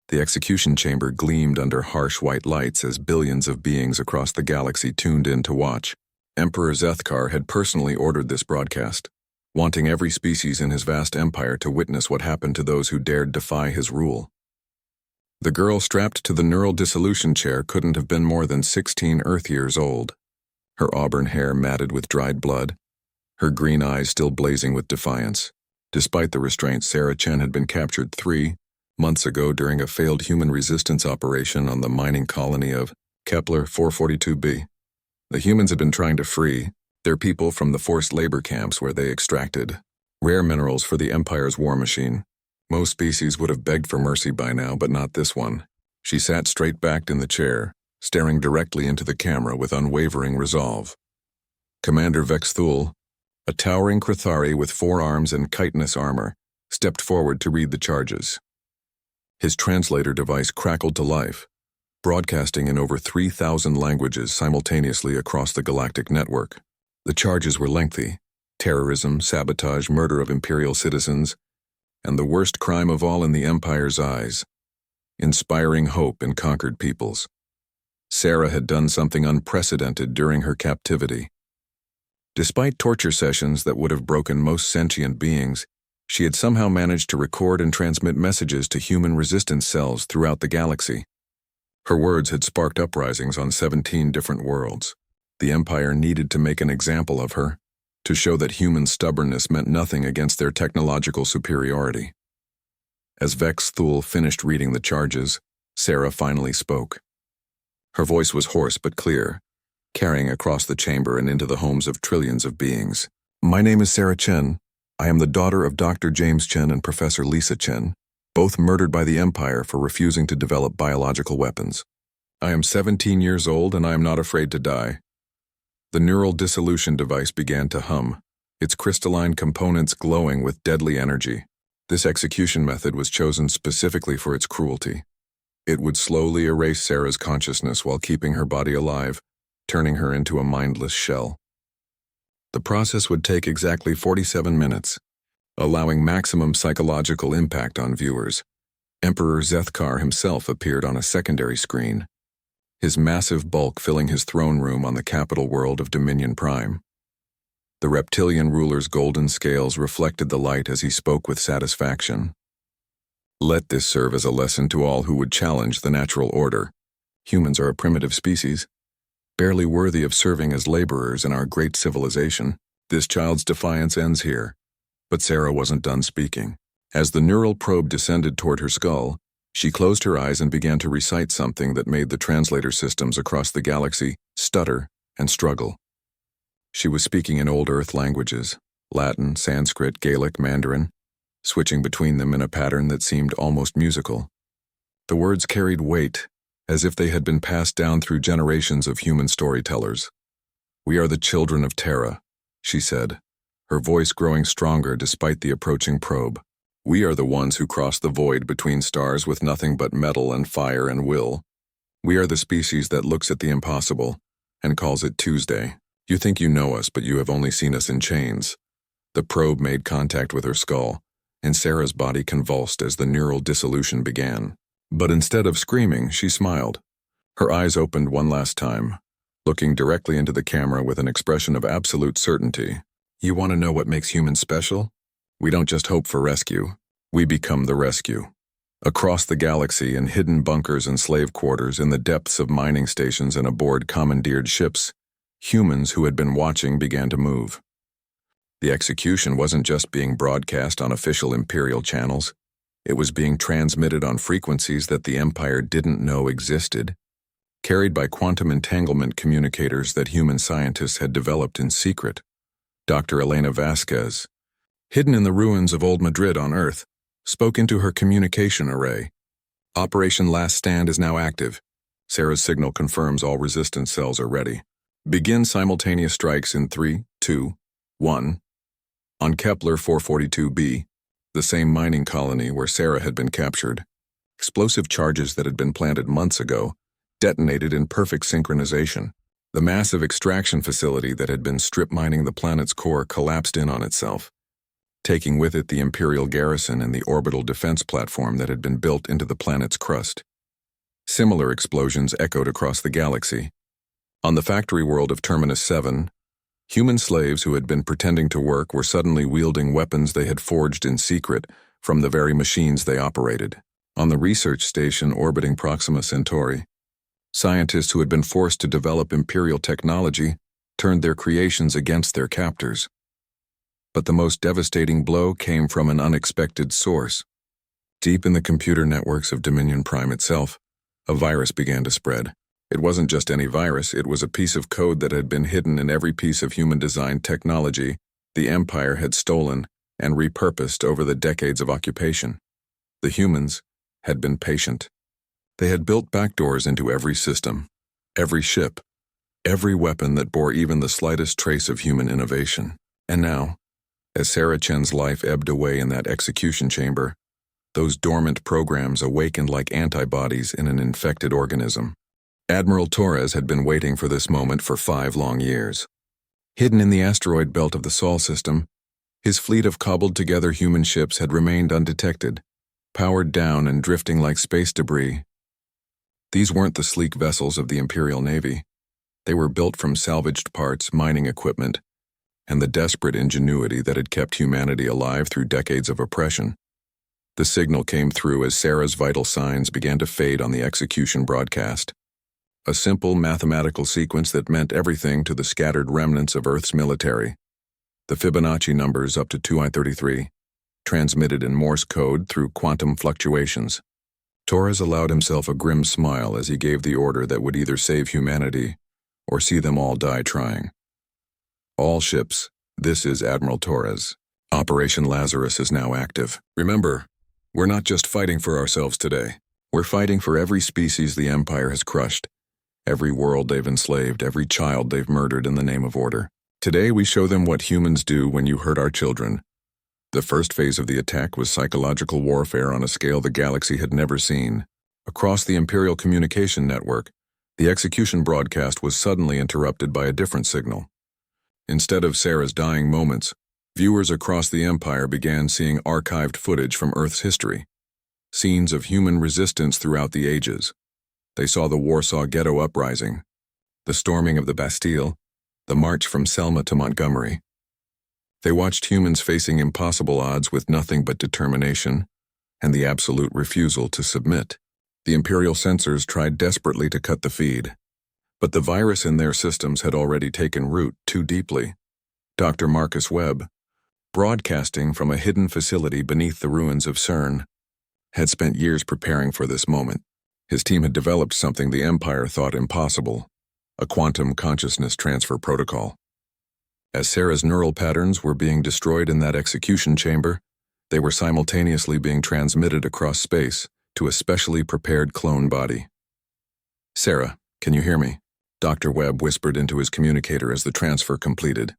The execution chamber gleamed under harsh white lights as billions of beings across the galaxy tuned in to watch. Emperor Zethkar had personally ordered this broadcast, wanting every species in his vast empire to witness what happened to those who dared defy his rule. The girl strapped to the neural dissolution chair couldn't have been more than 16 Earth years old. Her auburn hair matted with dried blood, her green eyes still blazing with defiance. Despite the restraint, Sarah Chen had been captured 3 months ago during a failed human resistance operation on the mining colony of Kepler 442b. The humans had been trying to free their people from the forced labor camps where they extracted rare minerals for the Empire's war machine. Most species would have begged for mercy by now, but not this one. She sat straight-backed in the chair, staring directly into the camera with unwavering resolve. Commander Vex Thul, a towering Krithari with 4 arms and chitinous armor, stepped forward to read the charges. His translator device crackled to life, broadcasting in over 3,000 languages simultaneously across the galactic network. The charges were lengthy: terrorism, sabotage, murder of Imperial citizens, and the worst crime of all in the Empire's eyes, inspiring hope in conquered peoples. Sarah had done something unprecedented during her captivity. Despite torture sessions that would have broken most sentient beings, she had somehow managed to record and transmit messages to human resistance cells throughout the galaxy. Her words had sparked uprisings on 17 different worlds. The Empire needed to make an example of her, to show that human stubbornness meant nothing against their technological superiority. As Vex Thul finished reading the charges, Sarah finally spoke. Her voice was hoarse but clear, carrying across the chamber and into the homes of trillions of beings. "My name is Sarah Chen. I am the daughter of Dr. James Chen and Professor Lisa Chen, both murdered by the Empire for refusing to develop biological weapons. I am 17 years old and I am not afraid to die." The neural dissolution device began to hum, its crystalline components glowing with deadly energy. This execution method was chosen specifically for its cruelty. It would slowly erase Sarah's consciousness while keeping her body alive, turning her into a mindless shell. The process would take exactly 47 minutes, allowing maximum psychological impact on viewers. Emperor Zethkar himself appeared on a secondary screen, his massive bulk filling his throne room on the capital world of Dominion Prime. The reptilian ruler's golden scales reflected the light as he spoke with satisfaction. "Let this serve as a lesson to all who would challenge the natural order. Humans are a primitive species, barely worthy of serving as laborers in our great civilization. This child's defiance ends here." But Sarah wasn't done speaking. As the neural probe descended toward her skull, she closed her eyes and began to recite something that made the translator systems across the galaxy stutter and struggle. She was speaking in old Earth languages: Latin, Sanskrit, Gaelic, Mandarin, switching between them in a pattern that seemed almost musical. The words carried weight, as if they had been passed down through generations of human storytellers. "We are the children of Terra," she said, her voice growing stronger despite the approaching probe. "We are the ones who cross the void between stars with nothing but metal and fire and will. We are the species that looks at the impossible and calls it Tuesday. You think you know us, but you have only seen us in chains." The probe made contact with her skull, and Sarah's body convulsed as the neural dissolution began. But instead of screaming, she smiled. Her eyes opened one last time, looking directly into the camera with an expression of absolute certainty. "You want to know what makes humans special? We don't just hope for rescue. We become the rescue." Across the galaxy, in hidden bunkers and slave quarters, in the depths of mining stations and aboard commandeered ships, humans who had been watching began to move. The execution wasn't just being broadcast on official Imperial channels. It was being transmitted on frequencies that the Empire didn't know existed, carried by quantum entanglement communicators that human scientists had developed in secret. Dr. Elena Vasquez, hidden in the ruins of Old Madrid on Earth, spoke into her communication array. "Operation Last Stand is now active. Sarah's signal confirms all resistance cells are ready. Begin simultaneous strikes in 3, 2, 1. On Kepler 442b, the same mining colony where Sarah had been captured, explosive charges that had been planted months ago detonated in perfect synchronization. The massive extraction facility that had been strip mining the planet's core collapsed in on itself, taking with it the Imperial garrison and the orbital defense platform that had been built into the planet's crust. Similar explosions echoed across the galaxy. On the factory world of Terminus 7, human slaves who had been pretending to work were suddenly wielding weapons they had forged in secret from the very machines they operated. On the research station orbiting Proxima Centauri, scientists who had been forced to develop Imperial technology turned their creations against their captors. But the most devastating blow came from an unexpected source. Deep in the computer networks of Dominion Prime itself, a virus began to spread. It wasn't just any virus, it was a piece of code that had been hidden in every piece of human-designed technology the Empire had stolen and repurposed over the decades of occupation. The humans had been patient. They had built backdoors into every system, every ship, every weapon that bore even the slightest trace of human innovation. And now, as Sarah Chen's life ebbed away in that execution chamber, those dormant programs awakened like antibodies in an infected organism. Admiral Torres had been waiting for this moment for 5 long years. Hidden in the asteroid belt of the Sol system, his fleet of cobbled-together human ships had remained undetected, powered down and drifting like space debris. These weren't the sleek vessels of the Imperial Navy. They were built from salvaged parts, mining equipment, and the desperate ingenuity that had kept humanity alive through decades of oppression. The signal came through as Sarah's vital signs began to fade on the execution broadcast. A simple mathematical sequence that meant everything to the scattered remnants of Earth's military. The Fibonacci numbers up to 2i33, transmitted in Morse code through quantum fluctuations. Torres allowed himself a grim smile as he gave the order that would either save humanity or see them all die trying. All ships, this is Admiral Torres. Operation Lazarus is now active. Remember, we're not just fighting for ourselves today. We're fighting for every species the Empire has crushed, every world they've enslaved, every child they've murdered in the name of order. Today we show them what humans do when you hurt our children. The first phase of the attack was psychological warfare on a scale the galaxy had never seen. Across the Imperial communication network, the execution broadcast was suddenly interrupted by a different signal. Instead of Sarah's dying moments, viewers across the Empire began seeing archived footage from Earth's history. Scenes of human resistance throughout the ages. They saw the Warsaw Ghetto Uprising, the storming of the Bastille, the march from Selma to Montgomery. They watched humans facing impossible odds with nothing but determination and the absolute refusal to submit. The Imperial censors tried desperately to cut the feed, but the virus in their systems had already taken root too deeply. Dr. Marcus Webb, broadcasting from a hidden facility beneath the ruins of CERN, had spent years preparing for this moment. His team had developed something the Empire thought impossible, a quantum consciousness transfer protocol. As Sarah's neural patterns were being destroyed in that execution chamber, they were simultaneously being transmitted across space to a specially prepared clone body. "Sarah, can you hear me?" Dr. Webb whispered into his communicator as the transfer completed.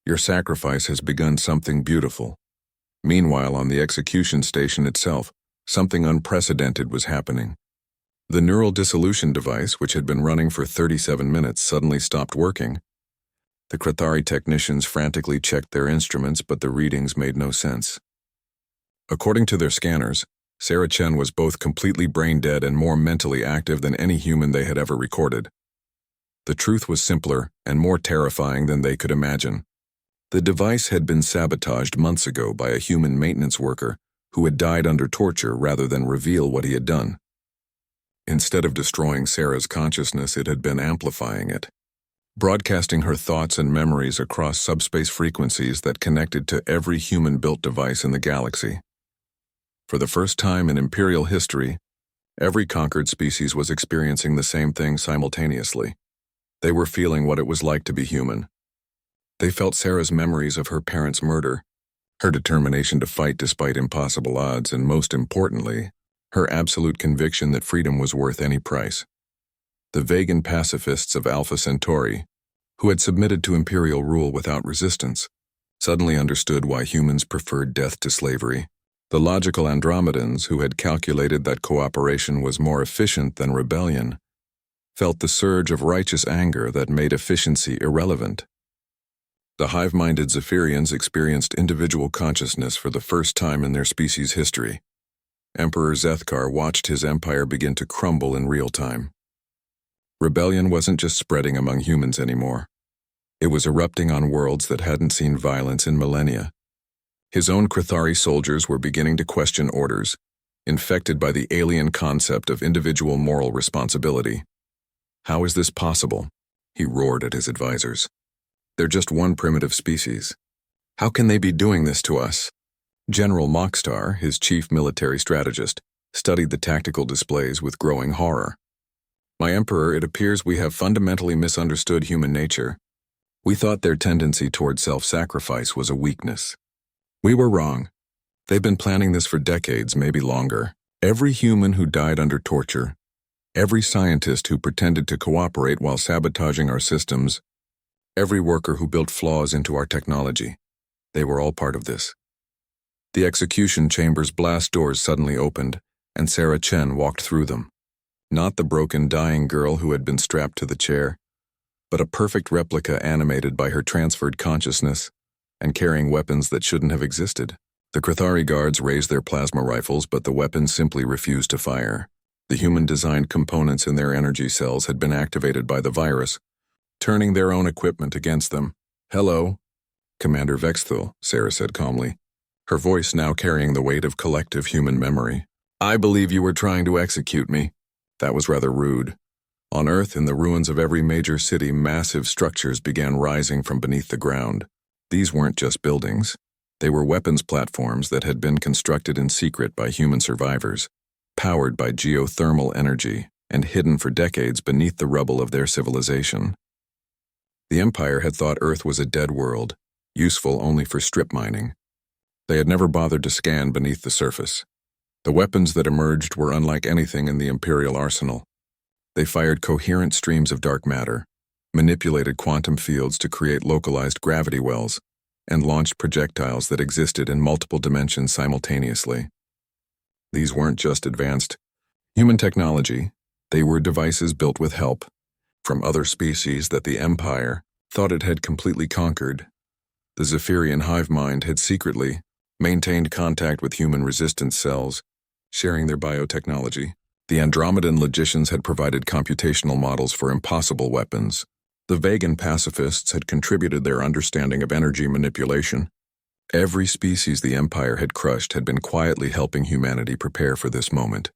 "Your sacrifice has begun something beautiful." Meanwhile, on the execution station itself, something unprecedented was happening. The neural dissolution device, which had been running for 37 minutes, suddenly stopped working. The Krathari technicians frantically checked their instruments, but the readings made no sense. According to their scanners, Sarah Chen was both completely brain-dead and more mentally active than any human they had ever recorded. The truth was simpler and more terrifying than they could imagine. The device had been sabotaged months ago by a human maintenance worker who had died under torture rather than reveal what he had done. Instead of destroying Sarah's consciousness, it had been amplifying it, broadcasting her thoughts and memories across subspace frequencies that connected to every human-built device in the galaxy. For the first time in Imperial history, every conquered species was experiencing the same thing simultaneously. They were feeling what it was like to be human. They felt Sarah's memories of her parents' murder, her determination to fight despite impossible odds, and most importantly, her absolute conviction that freedom was worth any price. The vegan pacifists of Alpha Centauri, who had submitted to Imperial rule without resistance, suddenly understood why humans preferred death to slavery. The logical Andromedans, who had calculated that cooperation was more efficient than rebellion, felt the surge of righteous anger that made efficiency irrelevant. The hive-minded Zephyrians experienced individual consciousness for the first time in their species' history. Emperor Zethkar watched his empire begin to crumble in real time. Rebellion wasn't just spreading among humans anymore. It was erupting on worlds that hadn't seen violence in millennia. His own Krithari soldiers were beginning to question orders, infected by the alien concept of individual moral responsibility. "How is this possible?" he roared at his advisors. "They're just one primitive species. How can they be doing this to us?" General Mokstar, his chief military strategist, studied the tactical displays with growing horror. "My Emperor, it appears we have fundamentally misunderstood human nature. We thought their tendency toward self-sacrifice was a weakness. We were wrong. They've been planning this for decades, maybe longer. Every human who died under torture, every scientist who pretended to cooperate while sabotaging our systems, every worker who built flaws into our technology, they were all part of this." The execution chamber's blast doors suddenly opened, and Sarah Chen walked through them. Not the broken, dying girl who had been strapped to the chair, but a perfect replica animated by her transferred consciousness and carrying weapons that shouldn't have existed. The Krithari guards raised their plasma rifles, but the weapons simply refused to fire. The human-designed components in their energy cells had been activated by the virus, turning their own equipment against them. "Hello, Commander Vexthul," Sarah said calmly, her voice now carrying the weight of collective human memory. "I believe you were trying to execute me." That was rather rude. On Earth, in the ruins of every major city, massive structures began rising from beneath the ground. These weren't just buildings. They were weapons platforms that had been constructed in secret by human survivors, powered by geothermal energy, and hidden for decades beneath the rubble of their civilization. The Empire had thought Earth was a dead world, useful only for strip mining. They had never bothered to scan beneath the surface. The weapons that emerged were unlike anything in the Imperial arsenal. They fired coherent streams of dark matter, manipulated quantum fields to create localized gravity wells, and launched projectiles that existed in multiple dimensions simultaneously. These weren't just advanced human technology, they were devices built with help from other species that the Empire thought it had completely conquered. The Zephyrian hive mind had secretly maintained contact with human resistance cells, sharing their biotechnology. The Andromedan logicians had provided computational models for impossible weapons. The Vegan pacifists had contributed their understanding of energy manipulation. Every species the Empire had crushed had been quietly helping humanity prepare for this moment.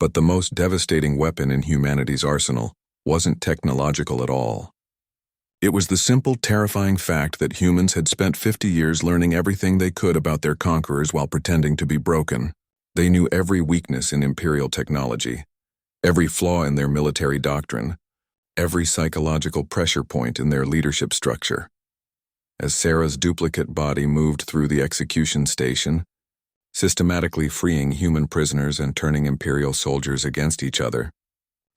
But the most devastating weapon in humanity's arsenal wasn't technological at all. It was the simple, terrifying fact that humans had spent 50 years learning everything they could about their conquerors while pretending to be broken. They knew every weakness in Imperial technology, every flaw in their military doctrine, every psychological pressure point in their leadership structure. As Sarah's duplicate body moved through the execution station, systematically freeing human prisoners and turning Imperial soldiers against each other,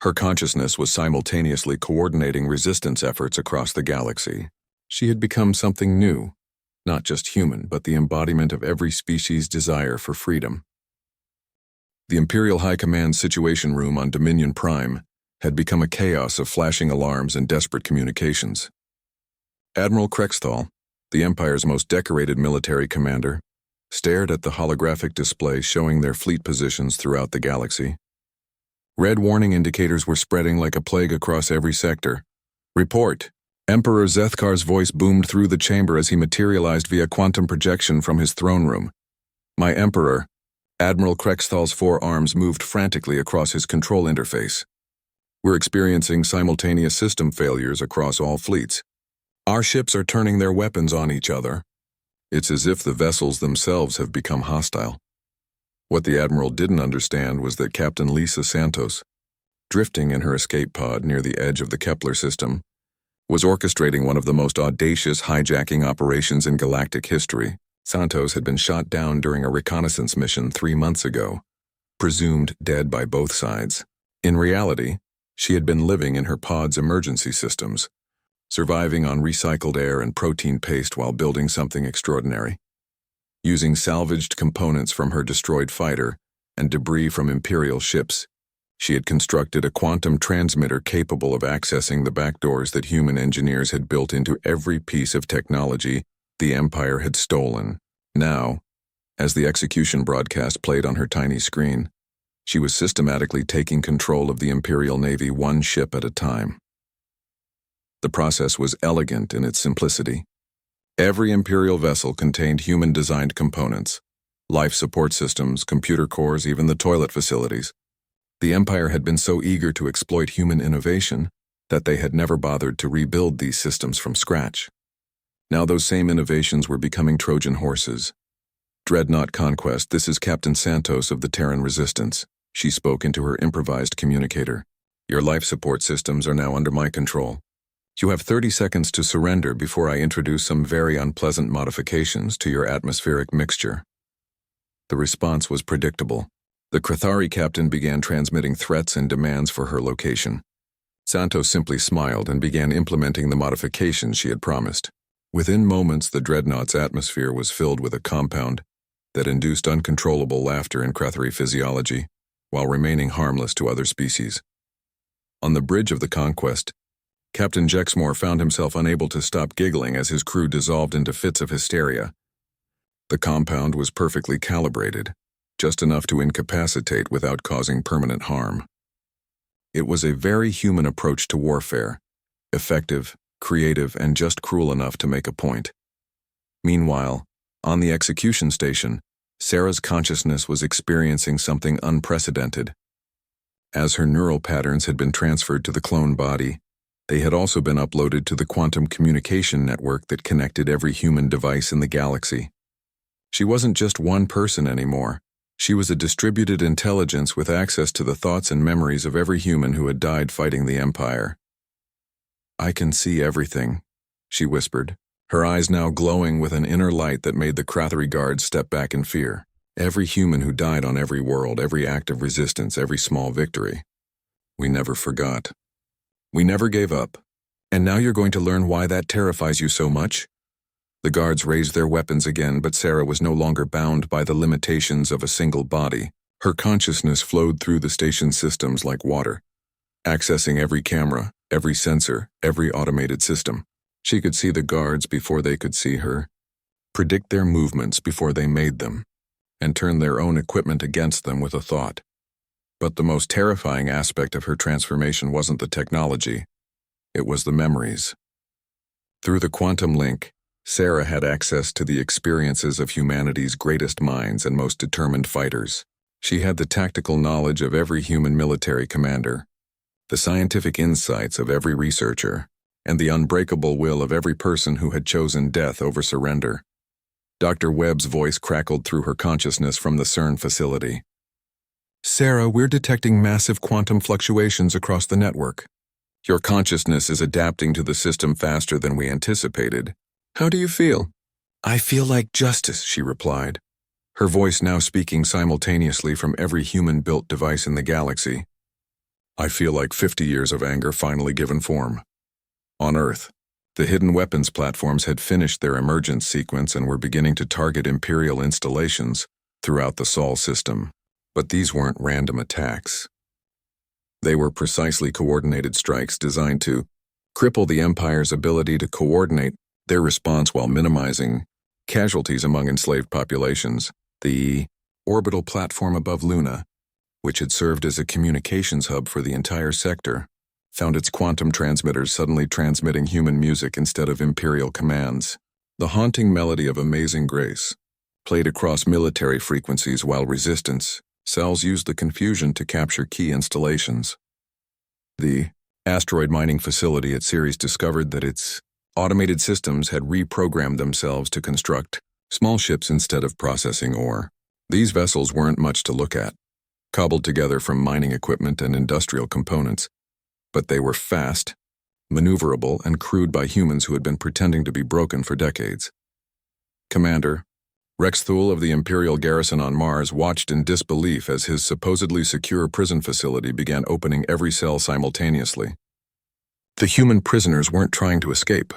her consciousness was simultaneously coordinating resistance efforts across the galaxy. She had become something new, not just human, but the embodiment of every species' desire for freedom. The Imperial High Command Situation Room on Dominion Prime had become a chaos of flashing alarms and desperate communications. Admiral Krexthal, the Empire's most decorated military commander, stared at the holographic display showing their fleet positions throughout the galaxy. Red warning indicators were spreading like a plague across every sector. "Report!" Emperor Zethkar's voice boomed through the chamber as he materialized via quantum projection from his throne room. "My Emperor." Admiral Krexthal's forearms moved frantically across his control interface. "We're experiencing simultaneous system failures across all fleets. Our ships are turning their weapons on each other. It's as if the vessels themselves have become hostile." What the Admiral didn't understand was that Captain Lisa Santos, drifting in her escape pod near the edge of the Kepler system, was orchestrating one of the most audacious hijacking operations in galactic history. Santos had been shot down during a reconnaissance mission 3 months ago, presumed dead by both sides. In reality, she had been living in her pod's emergency systems, surviving on recycled air and protein paste while building something extraordinary. Using salvaged components from her destroyed fighter and debris from Imperial ships, She had constructed a quantum transmitter capable of accessing the backdoors that human engineers had built into every piece of technology the Empire had stolen. Now, as the execution broadcast played on her tiny screen, she was systematically taking control of the Imperial Navy one ship at a time. The process was elegant in its simplicity. Every Imperial vessel contained human-designed components, life support systems, computer cores, even the toilet facilities. The Empire had been so eager to exploit human innovation that they had never bothered to rebuild these systems from scratch. Now those same innovations were becoming Trojan horses. Dreadnought Conquest, this is Captain Santos of the Terran Resistance. She spoke into her improvised communicator. Your life support systems are now under my control. You have 30 seconds to surrender before I introduce some very unpleasant modifications to your atmospheric mixture. The response was predictable. The Krathari captain began transmitting threats and demands for her location. Santos simply smiled and began implementing the modifications she had promised. Within moments, the dreadnought's atmosphere was filled with a compound that induced uncontrollable laughter in Krathari physiology, while remaining harmless to other species. On the bridge of the Conquest, Captain Jexmore found himself unable to stop giggling as his crew dissolved into fits of hysteria. The compound was perfectly calibrated, just enough to incapacitate without causing permanent harm. It was a very human approach to warfare, effective, creative, and just cruel enough to make a point. Meanwhile, on the execution station, Sarah's consciousness was experiencing something unprecedented. As her neural patterns had been transferred to the clone body, they had also been uploaded to the quantum communication network that connected every human device in the galaxy. She wasn't just one person anymore. She was a distributed intelligence with access to the thoughts and memories of every human who had died fighting the Empire. I can see everything, she whispered, her eyes now glowing with an inner light that made the Krathari guards step back in fear. Every human who died on every world, every act of resistance, every small victory. We never forgot. We never gave up. And now you're going to learn why that terrifies you so much? The guards raised their weapons again, but Sarah was no longer bound by the limitations of a single body. Her consciousness flowed through the station systems like water, accessing every camera, every sensor, every automated system. She could see the guards before they could see her, predict their movements before they made them, and turn their own equipment against them with a thought. But the most terrifying aspect of her transformation wasn't the technology, it was the memories. Through the quantum link, Sarah had access to the experiences of humanity's greatest minds and most determined fighters. She had the tactical knowledge of every human military commander, the scientific insights of every researcher, and the unbreakable will of every person who had chosen death over surrender. Dr. Webb's voice crackled through her consciousness from the CERN facility. Sarah, we're detecting massive quantum fluctuations across the network. Your consciousness is adapting to the system faster than we anticipated. How do you feel? I feel like justice, she replied, her voice now speaking simultaneously from every human-built device in the galaxy. I feel like 50 years of anger finally given form. On Earth, the hidden weapons platforms had finished their emergence sequence and were beginning to target Imperial installations throughout the Sol system. But these weren't random attacks. They were precisely coordinated strikes designed to cripple the Empire's ability to coordinate their response while minimizing casualties among enslaved populations. The orbital platform above Luna, which had served as a communications hub for the entire sector, found its quantum transmitters suddenly transmitting human music instead of Imperial commands. The haunting melody of Amazing Grace played across military frequencies while Resistance cells used the confusion to capture key installations. The asteroid mining facility at Ceres discovered that its automated systems had reprogrammed themselves to construct small ships instead of processing ore. These vessels weren't much to look at, cobbled together from mining equipment and industrial components, but they were fast, maneuverable, and crewed by humans who had been pretending to be broken for decades. Commander Rex Thule of the Imperial garrison on Mars watched in disbelief as his supposedly secure prison facility began opening every cell simultaneously. The human prisoners weren't trying to escape.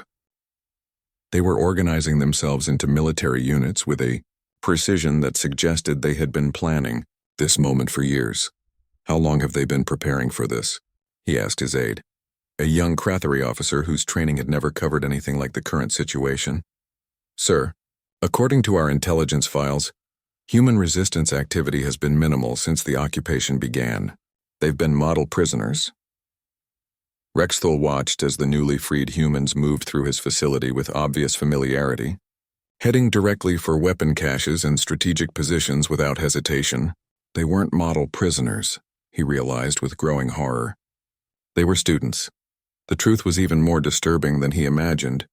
They were organizing themselves into military units with a precision that suggested they had been planning this moment for years. How long have they been preparing for this? He asked his aide, a young Krathari officer whose training had never covered anything like the current situation. Sir, according to our intelligence files, human resistance activity has been minimal since the occupation began. They've been model prisoners. Rexthal watched as the newly freed humans moved through his facility with obvious familiarity, heading directly for weapon caches and strategic positions without hesitation. They weren't model prisoners, he realized with growing horror. They were students. The truth was even more disturbing than he imagined.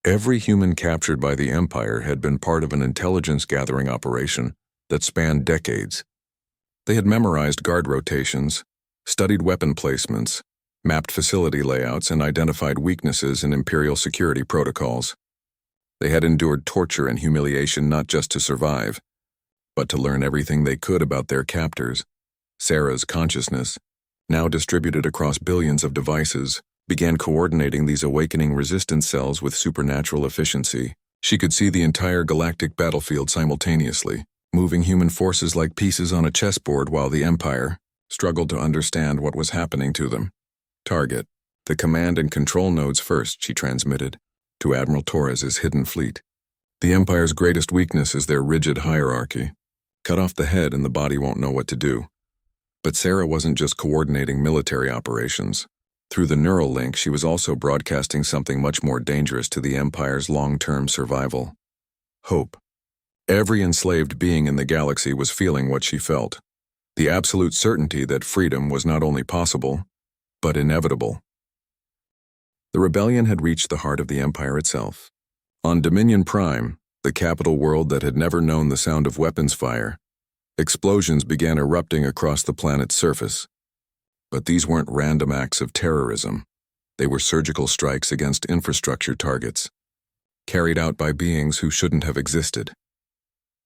Every human captured by the Empire had been part of an intelligence-gathering operation that spanned decades. They had memorized guard rotations, studied weapon placements, mapped facility layouts, and identified weaknesses in Imperial security protocols. They had endured torture and humiliation not just to survive, but to learn everything they could about their captors. Sarah's consciousness, now distributed across billions of devices, began coordinating these awakening resistance cells with supernatural efficiency. She could see the entire galactic battlefield simultaneously, moving human forces like pieces on a chessboard while the Empire struggled to understand what was happening to them. Target the command and control nodes first, she transmitted to Admiral Torres's hidden fleet. The Empire's greatest weakness is their rigid hierarchy. Cut off the head and the body won't know what to do. But Sarah wasn't just coordinating military operations. Through the neural link, she was also broadcasting something much more dangerous to the Empire's long-term survival. Hope. Every enslaved being in the galaxy was feeling what she felt. The absolute certainty that freedom was not only possible, but inevitable. The rebellion had reached the heart of the Empire itself. On Dominion Prime, the capital world that had never known the sound of weapons fire, explosions began erupting across the planet's surface. But these weren't random acts of terrorism. They were surgical strikes against infrastructure targets, carried out by beings who shouldn't have existed.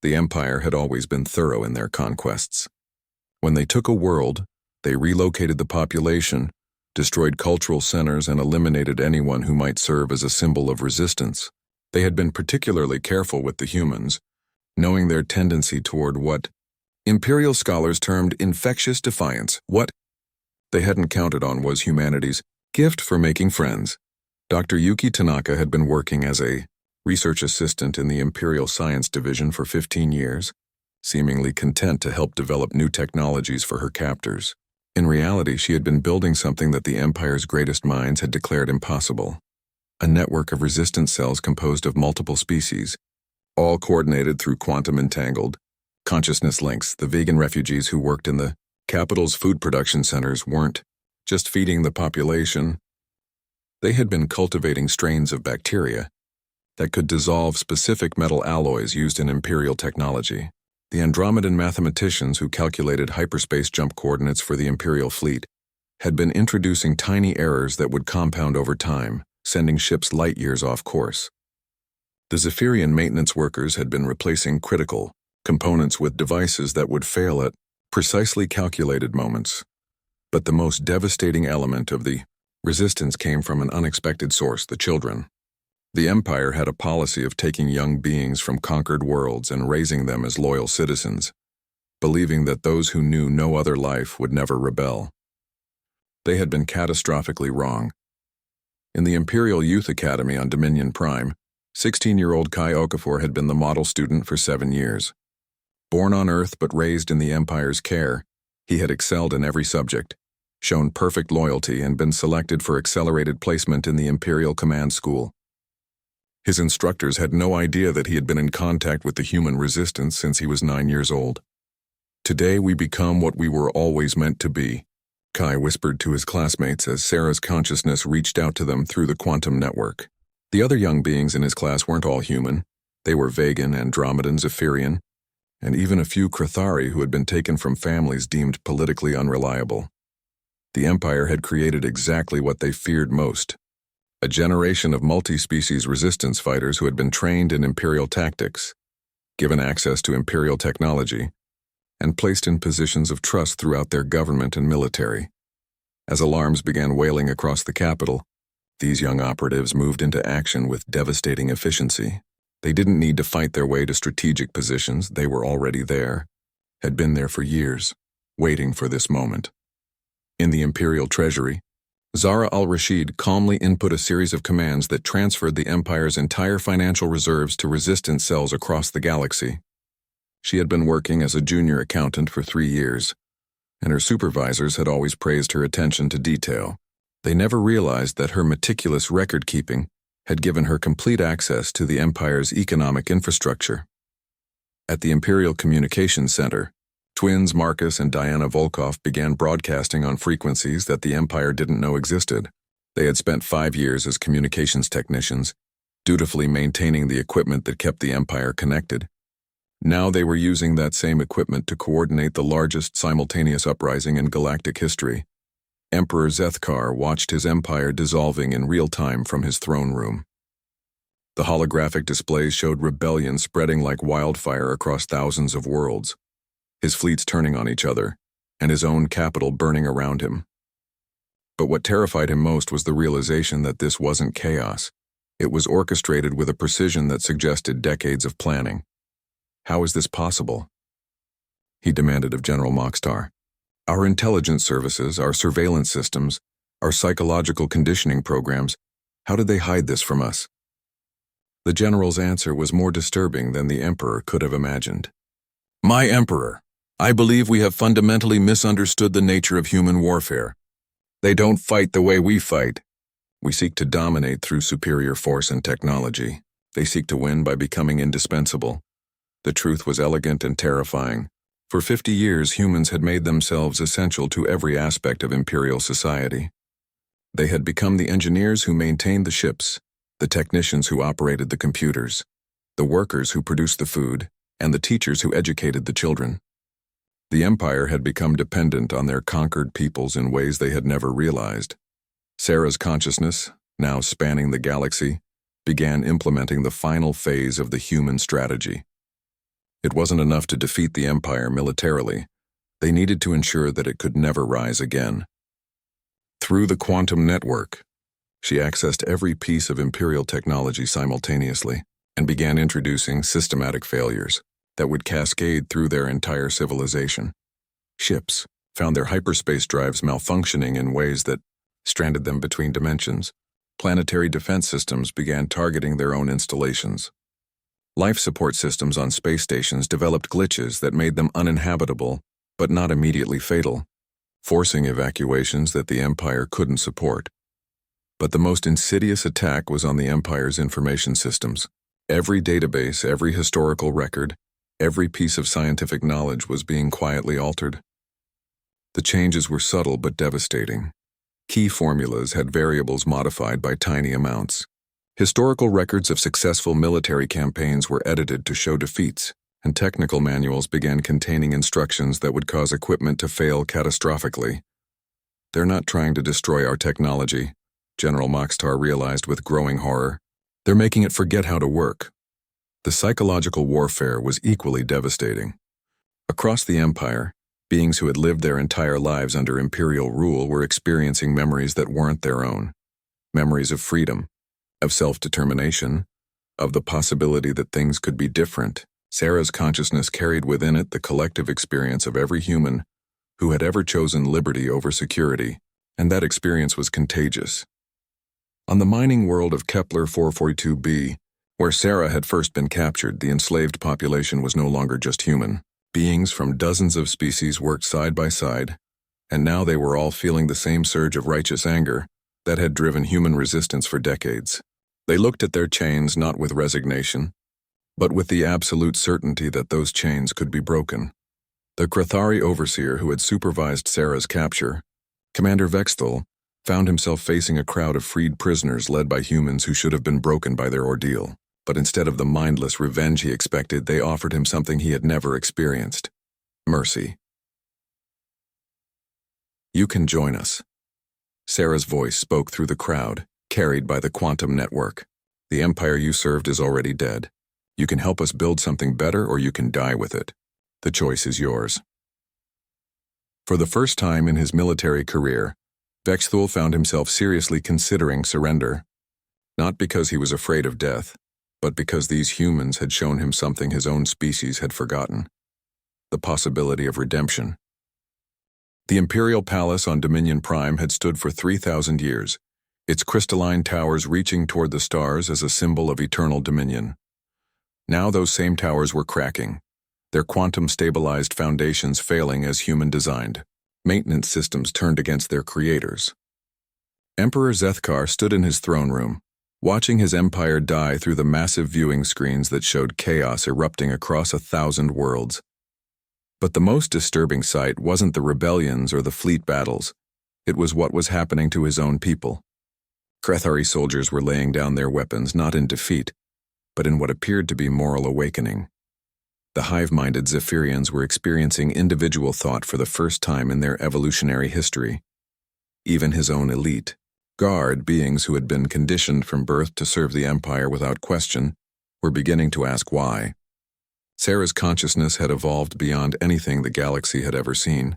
The Empire had always been thorough in their conquests. When they took a world, they relocated the population, destroyed cultural centers, and eliminated anyone who might serve as a symbol of resistance. They had been particularly careful with the humans, knowing their tendency toward what Imperial scholars termed infectious defiance. What they hadn't counted on was humanity's gift for making friends. Dr. Yuki Tanaka had been working as a research assistant in the Imperial Science Division for 15 years, seemingly content to help develop new technologies for her captors. In reality, she had been building something that the Empire's greatest minds had declared impossible. A network of resistance cells composed of multiple species, all coordinated through quantum-entangled consciousness links. The vegan refugees who worked in the capital's food production centers weren't just feeding the population. They had been cultivating strains of bacteria that could dissolve specific metal alloys used in Imperial technology. The Andromedan mathematicians who calculated hyperspace jump coordinates for the Imperial fleet had been introducing tiny errors that would compound over time, sending ships light years off course. The Zephyrian maintenance workers had been replacing critical components with devices that would fail at precisely calculated moments. But the most devastating element of the resistance came from an unexpected source: the children. The Empire had a policy of taking young beings from conquered worlds and raising them as loyal citizens, believing that those who knew no other life would never rebel. They had been catastrophically wrong. In the Imperial Youth Academy on Dominion Prime, 16-year-old Kai Okafor had been the model student for 7 years. Born on Earth but raised in the Empire's care, he had excelled in every subject, shown perfect loyalty, and been selected for accelerated placement in the Imperial Command School. His instructors had no idea that he had been in contact with the human resistance since he was 9 years old. "Today we become what we were always meant to be," Kai whispered to his classmates as Sarah's consciousness reached out to them through the quantum network. The other young beings in his class weren't all human. They were Vegan, Andromedan, Zephyrian, and even a few Krathari who had been taken from families deemed politically unreliable. The Empire had created exactly what they feared most: a generation of multi-species resistance fighters who had been trained in Imperial tactics, given access to Imperial technology, and placed in positions of trust throughout their government and military. As alarms began wailing across the capital, these young operatives moved into action with devastating efficiency. They didn't need to fight their way to strategic positions. They were already there, had been there for years. waiting for this moment. In the Imperial Treasury, Zahra al-Rashid calmly input a series of commands that transferred the Empire's entire financial reserves to resistance cells across the galaxy. She had been working as a junior accountant for 3 years, and her supervisors had always praised her attention to detail. They never realized that her meticulous record-keeping had given her complete access to the Empire's economic infrastructure. At the Imperial Communications Center, twins Marcus and Diana Volkov began broadcasting on frequencies that the Empire didn't know existed. They had spent 5 years as communications technicians, dutifully maintaining the equipment that kept the Empire connected. Now they were using that same equipment to coordinate the largest simultaneous uprising in galactic history. Emperor Zethkar watched his empire dissolving in real time from his throne room. The holographic displays showed rebellion spreading like wildfire across thousands of worlds, his fleets turning on each other, and his own capital burning around him. But what terrified him most was the realization that this wasn't chaos. It was orchestrated with a precision that suggested decades of planning. How is this possible? He demanded of General Mockstar. Our intelligence services, our surveillance systems, our psychological conditioning programs, how did they hide this from us? The general's answer was more disturbing than the Emperor could have imagined. My Emperor, I believe we have fundamentally misunderstood the nature of human warfare. They don't fight the way we fight. We seek to dominate through superior force and technology. They seek to win by becoming indispensable. The truth was elegant and terrifying. For 50 years, humans had made themselves essential to every aspect of imperial society. They had become the engineers who maintained the ships, the technicians who operated the computers, the workers who produced the food, and the teachers who educated the children. The Empire had become dependent on their conquered peoples in ways they had never realized. Sarah's consciousness, now spanning the galaxy, began implementing the final phase of the human strategy. It wasn't enough to defeat the Empire militarily. They needed to ensure that it could never rise again. Through the quantum network, she accessed every piece of Imperial technology simultaneously and began introducing systematic failures that would cascade through their entire civilization. Ships found their hyperspace drives malfunctioning in ways that stranded them between dimensions. Planetary defense systems began targeting their own installations. Life support systems on space stations developed glitches that made them uninhabitable, but not immediately fatal, forcing evacuations that the Empire couldn't support. But the most insidious attack was on the Empire's information systems. Every database, every historical record, every piece of scientific knowledge was being quietly altered. The changes were subtle but devastating. Key formulas had variables modified by tiny amounts. Historical records of successful military campaigns were edited to show defeats, and technical manuals began containing instructions that would cause equipment to fail catastrophically. They're not trying to destroy our technology, General Mockstar realized with growing horror. They're making it forget how to work. The psychological warfare was equally devastating. Across the Empire, beings who had lived their entire lives under Imperial rule were experiencing memories that weren't their own. Memories of freedom, of self-determination, of the possibility that things could be different. Sarah's consciousness carried within it the collective experience of every human who had ever chosen liberty over security, and that experience was contagious. On the mining world of Kepler 442b, where Sarah had first been captured, the enslaved population was no longer just human. Beings from dozens of species worked side by side, and now they were all feeling the same surge of righteous anger that had driven human resistance for decades. They looked at their chains not with resignation, but with the absolute certainty that those chains could be broken. The Krathari overseer who had supervised Sarah's capture, Commander Vexthal, found himself facing a crowd of freed prisoners led by humans who should have been broken by their ordeal. But instead of the mindless revenge he expected, they offered him something he had never experienced: mercy. You can join us. Sarah's voice spoke through the crowd, carried by the quantum network. The empire you served is already dead. You can help us build something better, or you can die with it. The choice is yours. For the first time in his military career, Vexthul found himself seriously considering surrender. Not because he was afraid of death, but because these humans had shown him something his own species had forgotten: the possibility of redemption. The Imperial Palace on Dominion Prime had stood for 3,000 years, its crystalline towers reaching toward the stars as a symbol of eternal dominion. Now those same towers were cracking, their quantum-stabilized foundations failing as human-designed. Maintenance systems turned against their creators. Emperor Zethkar stood in his throne room, watching his empire die through the massive viewing screens that showed chaos erupting across 1,000 worlds. But the most disturbing sight wasn't the rebellions or the fleet battles. It was what was happening to his own people. Krethari soldiers were laying down their weapons not in defeat, but in what appeared to be moral awakening. The hive-minded Zephyrians were experiencing individual thought for the first time in their evolutionary history. Even his own elite, guard beings who had been conditioned from birth to serve the Empire without question, were beginning to ask why. Sarah's consciousness had evolved beyond anything the galaxy had ever seen.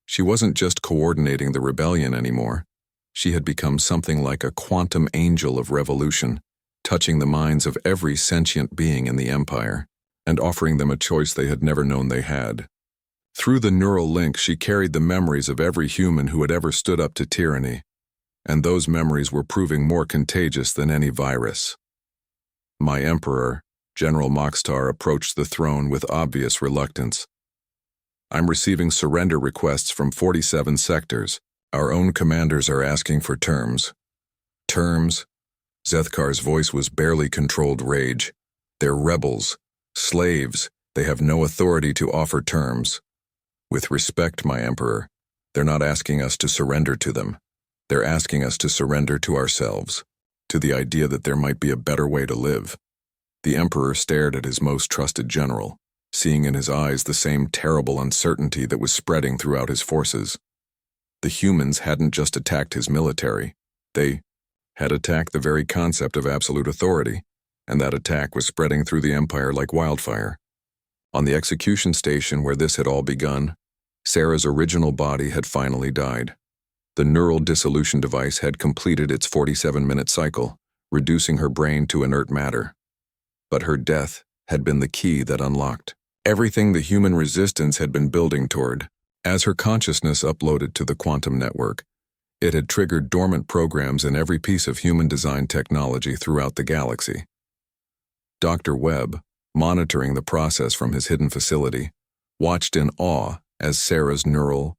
She wasn't just coordinating the rebellion anymore. She had become something like a quantum angel of revolution, touching the minds of every sentient being in the Empire, and offering them a choice they had never known they had. Through the neural link, she carried the memories of every human who had ever stood up to tyranny, and those memories were proving more contagious than any virus. My Emperor, General Moxtar, approached the throne with obvious reluctance. I'm receiving surrender requests from 47 sectors. Our own commanders are asking for terms. Terms? Zethkar's voice was barely controlled rage. They're rebels. Slaves, they have no authority to offer terms. With respect, my Emperor, they're not asking us to surrender to them. They're asking us to surrender to ourselves, to the idea that there might be a better way to live. The Emperor stared at his most trusted general, seeing in his eyes the same terrible uncertainty that was spreading throughout his forces. The humans hadn't just attacked his military. They had attacked the very concept of absolute authority, and that attack was spreading through the Empire like wildfire. On the execution station where this had all begun, Sarah's original body had finally died. The neural dissolution device had completed its 47-minute cycle, reducing her brain to inert matter. But her death had been the key that unlocked everything the human resistance had been building toward. As her consciousness uploaded to the quantum network, it had triggered dormant programs in every piece of human-designed technology throughout the galaxy. Dr. Webb, monitoring the process from his hidden facility, watched in awe as Sarah's neural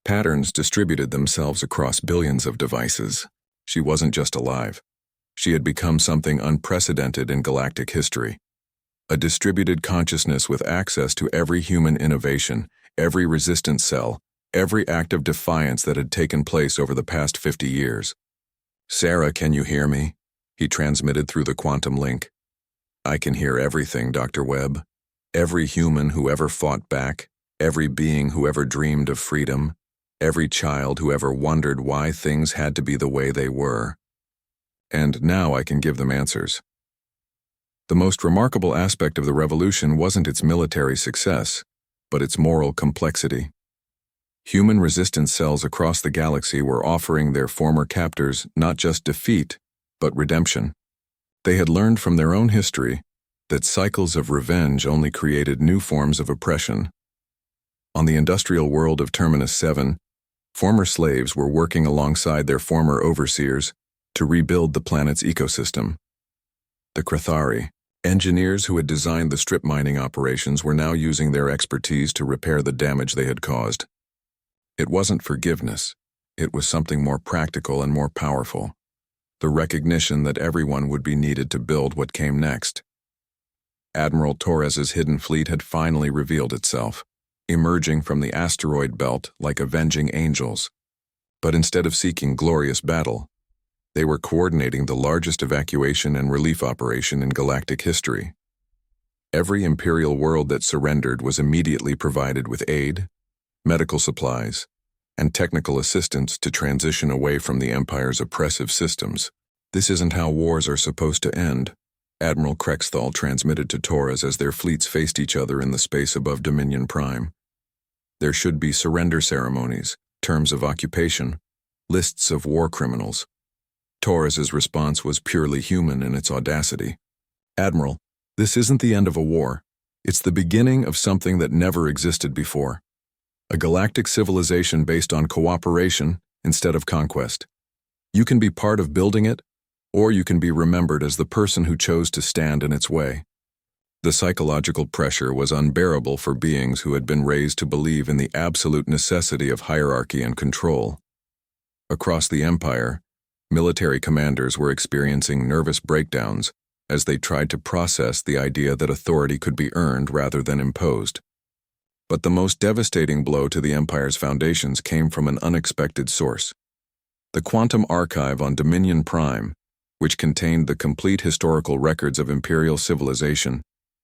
patterns distributed themselves across billions of devices. She wasn't just alive. She had become something unprecedented in galactic history. A distributed consciousness with access to every human innovation, every resistance cell, every act of defiance that had taken place over the past 50 years. Sarah, can you hear me? He transmitted through the quantum link. I can hear everything, Dr. Webb. Every human who ever fought back, every being who ever dreamed of freedom, every child who ever wondered why things had to be the way they were. And now I can give them answers. The most remarkable aspect of the revolution wasn't its military success, but its moral complexity. Human resistance cells across the galaxy were offering their former captors not just defeat, but redemption. They had learned from their own history that cycles of revenge only created new forms of oppression. On the industrial world of Terminus 7, former slaves were working alongside their former overseers to rebuild the planet's ecosystem. The Krethari, engineers who had designed the strip mining operations, were now using their expertise to repair the damage they had caused. It wasn't forgiveness. It was something more practical and more powerful. The recognition that everyone would be needed to build what came next. Admiral Torres's hidden fleet had finally revealed itself, emerging from the asteroid belt like avenging angels. But instead of seeking glorious battle, they were coordinating the largest evacuation and relief operation in galactic history. Every Imperial world that surrendered was immediately provided with aid, medical supplies, and technical assistance to transition away from the Empire's oppressive systems. This isn't how wars are supposed to end, Admiral Krexthal transmitted to Torres as their fleets faced each other in the space above Dominion Prime. There should be surrender ceremonies, terms of occupation, lists of war criminals. Torres's response was purely human in its audacity. Admiral, this isn't the end of a war. It's the beginning of something that never existed before. A galactic civilization based on cooperation instead of conquest. You can be part of building it, or you can be remembered as the person who chose to stand in its way. The psychological pressure was unbearable for beings who had been raised to believe in the absolute necessity of hierarchy and control. Across the Empire, military commanders were experiencing nervous breakdowns as they tried to process the idea that authority could be earned rather than imposed. But the most devastating blow to the Empire's foundations came from an unexpected source. The Quantum Archive on Dominion Prime, which contained the complete historical records of Imperial civilization,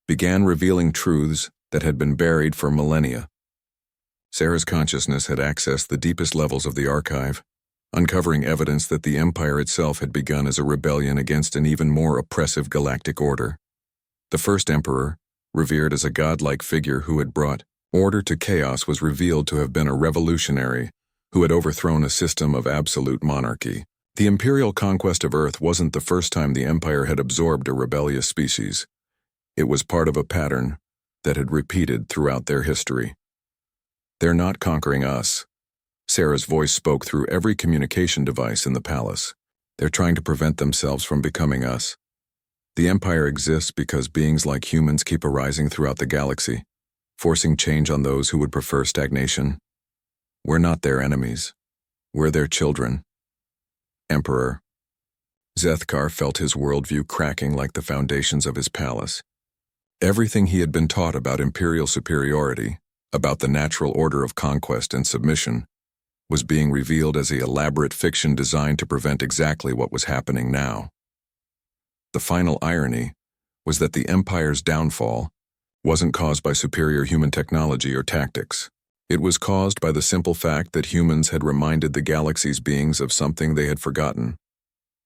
began revealing truths that had been buried for millennia. Sarah's consciousness had accessed the deepest levels of the archive, uncovering evidence that the Empire itself had begun as a rebellion against an even more oppressive galactic order. The first emperor, revered as a godlike figure who had brought order to chaos, was revealed to have been a revolutionary who had overthrown a system of absolute monarchy. The imperial conquest of Earth wasn't the first time the Empire had absorbed a rebellious species. It was part of a pattern that had repeated throughout their history. "They're not conquering us." Sarah's voice spoke through every communication device in the palace. "They're trying to prevent themselves from becoming us. The Empire exists because beings like humans keep arising throughout the galaxy, forcing change on those who would prefer stagnation. We're not their enemies. We're their children." Emperor. Zethkar felt his worldview cracking like the foundations of his palace. Everything he had been taught about imperial superiority, about the natural order of conquest and submission, was being revealed as an elaborate fiction designed to prevent exactly what was happening now. The final irony was that the Empire's downfall wasn't caused by superior human technology or tactics. It was caused by the simple fact that humans had reminded the galaxy's beings of something they had forgotten: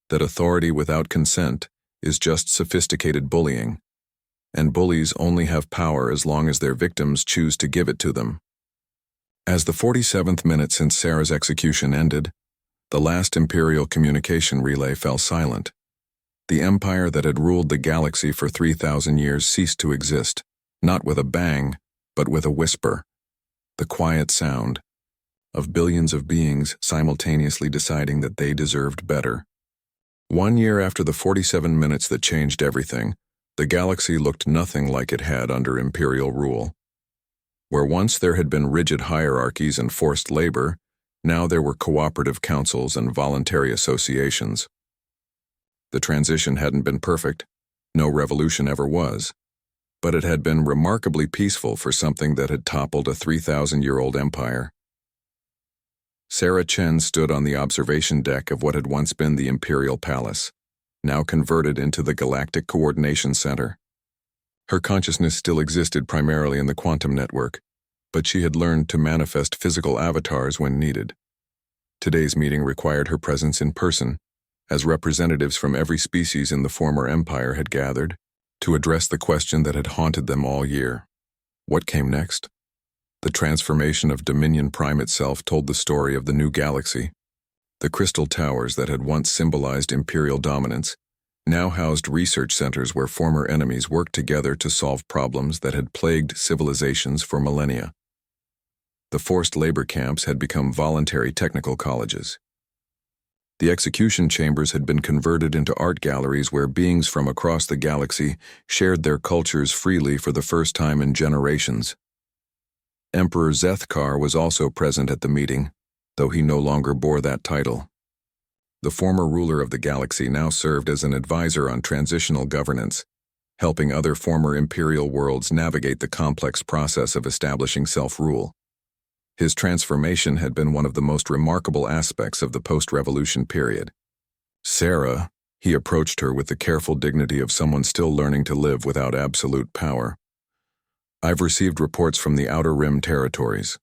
that authority without consent is just sophisticated bullying, and bullies only have power as long as their victims choose to give it to them. As the 47th minute since Sarah's execution ended, the last Imperial communication relay fell silent. The Empire that had ruled the galaxy for 3,000 years ceased to exist, not with a bang, but with a whisper. The quiet sound of billions of beings simultaneously deciding that they deserved better. 1 year after the 47 minutes that changed everything, the galaxy looked nothing like it had under Imperial rule. Where once there had been rigid hierarchies and forced labor, now there were cooperative councils and voluntary associations. The transition hadn't been perfect, no revolution ever was, but it had been remarkably peaceful for something that had toppled a 3,000-year-old empire. Sarah Chen stood on the observation deck of what had once been the Imperial Palace, now converted into the Galactic Coordination Center. Her consciousness still existed primarily in the quantum network, but she had learned to manifest physical avatars when needed. Today's meeting required her presence in person, as representatives from every species in the former empire had gathered, to address the question that had haunted them all year. What came next? The transformation of Dominion Prime itself told the story of the new galaxy. The crystal towers that had once symbolized imperial dominance now housed research centers where former enemies worked together to solve problems that had plagued civilizations for millennia. The forced labor camps had become voluntary technical colleges. The execution chambers had been converted into art galleries where beings from across the galaxy shared their cultures freely for the first time in generations. Emperor Zethkar was also present at the meeting, though he no longer bore that title. The former ruler of the galaxy now served as an advisor on transitional governance, helping other former imperial worlds navigate the complex process of establishing self-rule. His transformation had been one of the most remarkable aspects of the post-revolution period. "Sarah," he approached her with the careful dignity of someone still learning to live without absolute power. "I've received reports from the Outer Rim territories.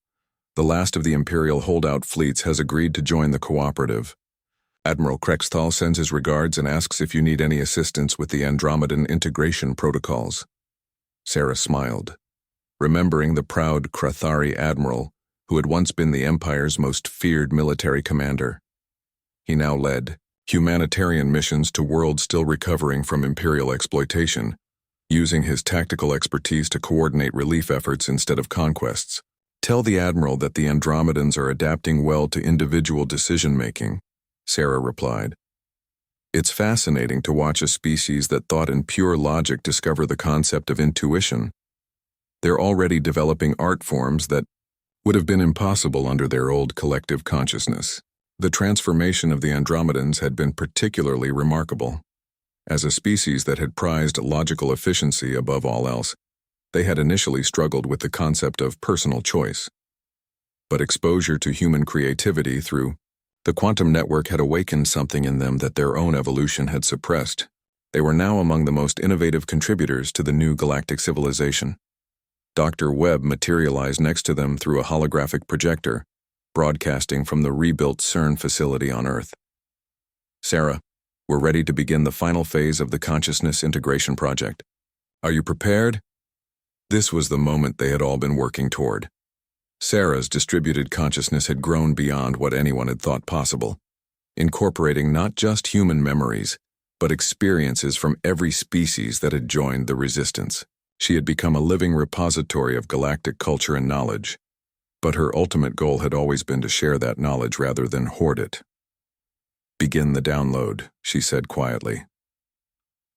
The last of the Imperial holdout fleets has agreed to join the cooperative. Admiral Krexthal sends his regards and asks if you need any assistance with the Andromedan integration protocols." Sarah smiled, remembering the proud Krathari admiral who had once been the Empire's most feared military commander. He now led humanitarian missions to worlds still recovering from Imperial exploitation, using his tactical expertise to coordinate relief efforts instead of conquests. Tell the Admiral that the Andromedans are adapting well to individual decision-making, Sarah replied. It's fascinating to watch a species that thought in pure logic discover the concept of intuition. They're already developing art forms that would have been impossible under their old collective consciousness. The transformation of the Andromedans had been particularly remarkable. As a species that had prized logical efficiency above all else, they had initially struggled with the concept of personal choice. But exposure to human creativity through the quantum network had awakened something in them that their own evolution had suppressed. They were now among the most innovative contributors to the new galactic civilization. Dr. Webb materialized next to them through a holographic projector, broadcasting from the rebuilt CERN facility on Earth. Sarah, we're ready to begin the final phase of the consciousness integration project. Are you prepared? This was the moment they had all been working toward. Sarah's distributed consciousness had grown beyond what anyone had thought possible, incorporating not just human memories, but experiences from every species that had joined the resistance. She had become a living repository of galactic culture and knowledge, but her ultimate goal had always been to share that knowledge rather than hoard it. Begin the download, she said quietly.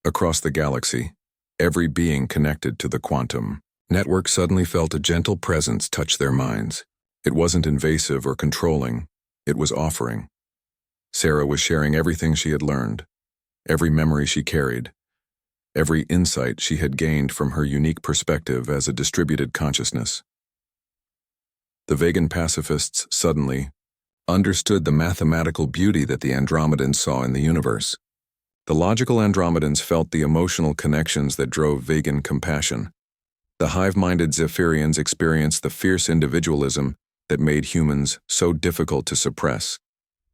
Across the galaxy, every being connected to the quantum network suddenly felt a gentle presence touch their minds. It wasn't invasive or controlling, it was offering. Sarah was sharing everything she had learned, every memory she carried, every insight she had gained from her unique perspective as a distributed consciousness. The vegan pacifists suddenly understood the mathematical beauty that the Andromedans saw in the universe. The logical Andromedans felt the emotional connections that drove vegan compassion. The hive-minded Zephyrians experienced the fierce individualism that made humans so difficult to suppress.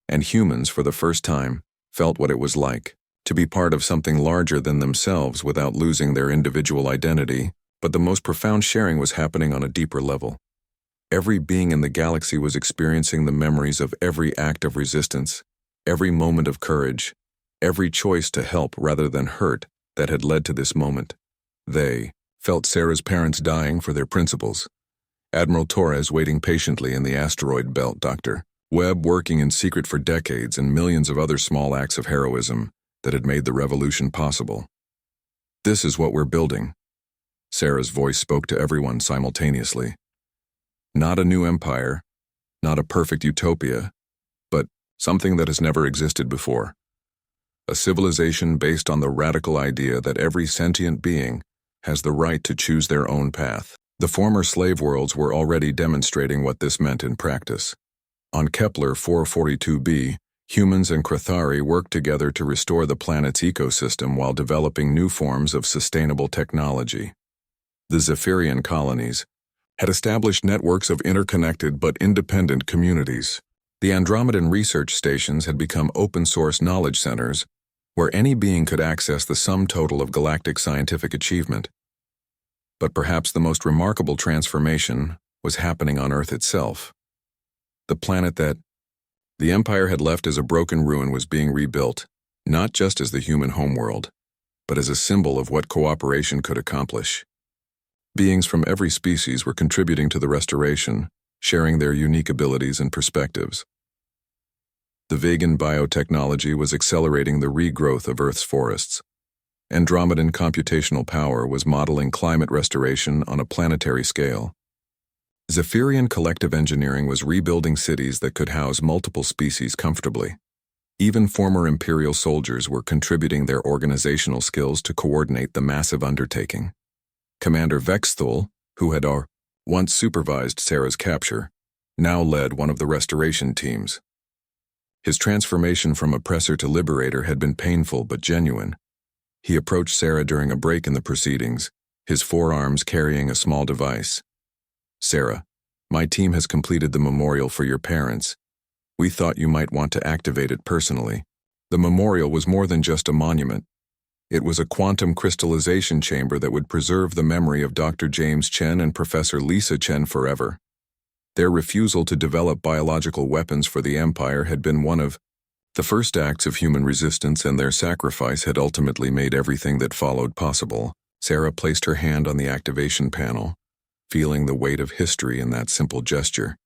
And humans, for the first time, felt what it was like to be part of something larger than themselves without losing their individual identity, but the most profound sharing was happening on a deeper level. Every being in the galaxy was experiencing the memories of every act of resistance, every moment of courage, every choice to help rather than hurt that had led to this moment. They felt Sarah's parents dying for their principles, Admiral Torres waiting patiently in the asteroid belt, Dr. Webb working in secret for decades, and millions of other small acts of heroism that had made the revolution possible. This is what we're building. Sarah's voice spoke to everyone simultaneously. Not a new empire, not a perfect utopia, but something that has never existed before. A civilization based on the radical idea that every sentient being has the right to choose their own path. The former slave worlds were already demonstrating what this meant in practice. On Kepler 442b, humans and Krathari worked together to restore the planet's ecosystem while developing new forms of sustainable technology. The Zephyrian colonies had established networks of interconnected but independent communities. The Andromedan research stations had become open-source knowledge centers where any being could access the sum total of galactic scientific achievement. But perhaps the most remarkable transformation was happening on Earth itself. The planet that the Empire had left as a broken ruin was being rebuilt, not just as the human homeworld, but as a symbol of what cooperation could accomplish. Beings from every species were contributing to the restoration, sharing their unique abilities and perspectives. The vegan biotechnology was accelerating the regrowth of Earth's forests. Andromedan computational power was modeling climate restoration on a planetary scale. Zephyrian collective engineering was rebuilding cities that could house multiple species comfortably. Even former Imperial soldiers were contributing their organizational skills to coordinate the massive undertaking. Commander Vexthul, who had once supervised Sarah's capture, now led one of the restoration teams. His transformation from oppressor to liberator had been painful but genuine. He approached Sarah during a break in the proceedings, his forearms carrying a small device. Sarah, my team has completed the memorial for your parents. We thought you might want to activate it personally. The memorial was more than just a monument. It was a quantum crystallization chamber that would preserve the memory of Dr. James Chen and Professor Lisa Chen forever. Their refusal to develop biological weapons for the Empire had been one of the first acts of human resistance, and their sacrifice had ultimately made everything that followed possible. Sarah placed her hand on the activation panel, feeling the weight of history in that simple gesture.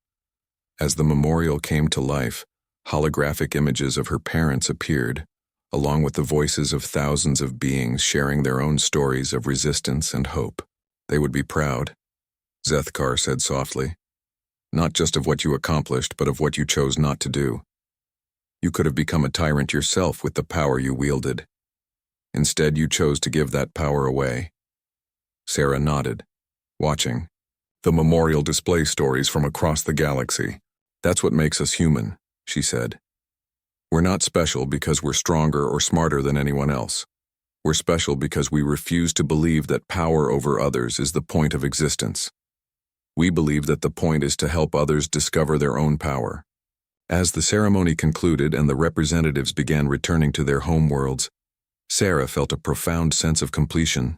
As the memorial came to life, holographic images of her parents appeared, along with the voices of thousands of beings sharing their own stories of resistance and hope. They would be proud, Zethkar said softly. Not just of what you accomplished, but of what you chose not to do. You could have become a tyrant yourself with the power you wielded. Instead, you chose to give that power away. Sarah nodded, watching. The memorial display stories from across the galaxy. That's what makes us human, she said. We're not special because we're stronger or smarter than anyone else. We're special because we refuse to believe that power over others is the point of existence. We believe that the point is to help others discover their own power. As the ceremony concluded and the representatives began returning to their homeworlds, Sarah felt a profound sense of completion.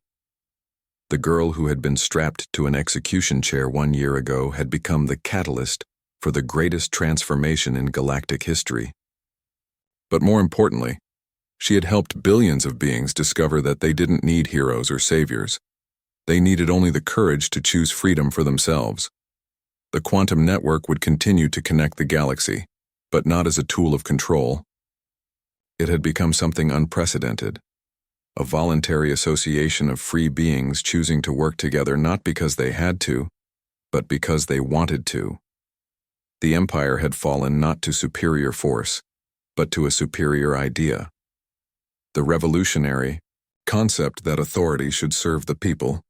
The girl who had been strapped to an execution chair 1 year ago had become the catalyst for the greatest transformation in galactic history. But more importantly, she had helped billions of beings discover that they didn't need heroes or saviors. They needed only the courage to choose freedom for themselves. The quantum network would continue to connect the galaxy, but not as a tool of control. It had become something unprecedented, a voluntary association of free beings choosing to work together not because they had to, but because they wanted to. The Empire had fallen not to superior force, but to a superior idea. The revolutionary concept that authority should serve the people,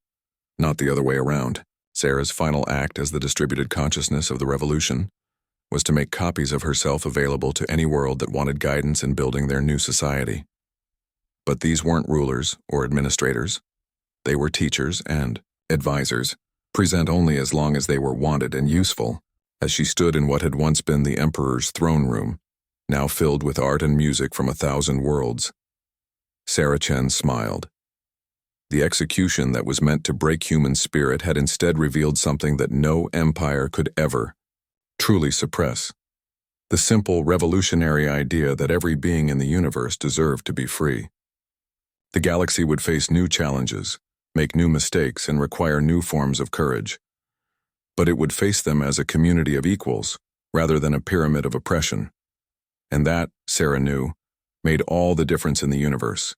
not the other way around. Sarah's final act as the distributed consciousness of the revolution was to make copies of herself available to any world that wanted guidance in building their new society. But these weren't rulers or administrators. They were teachers and advisors, present only as long as they were wanted and useful, as she stood in what had once been the Emperor's throne room, now filled with art and music from 1,000 worlds. Sarah Chen smiled. The execution that was meant to break human spirit had instead revealed something that no empire could ever truly suppress. The simple, revolutionary idea that every being in the universe deserved to be free. The galaxy would face new challenges, make new mistakes, and require new forms of courage. But it would face them as a community of equals, rather than a pyramid of oppression. And that, Sarah knew, made all the difference in the universe.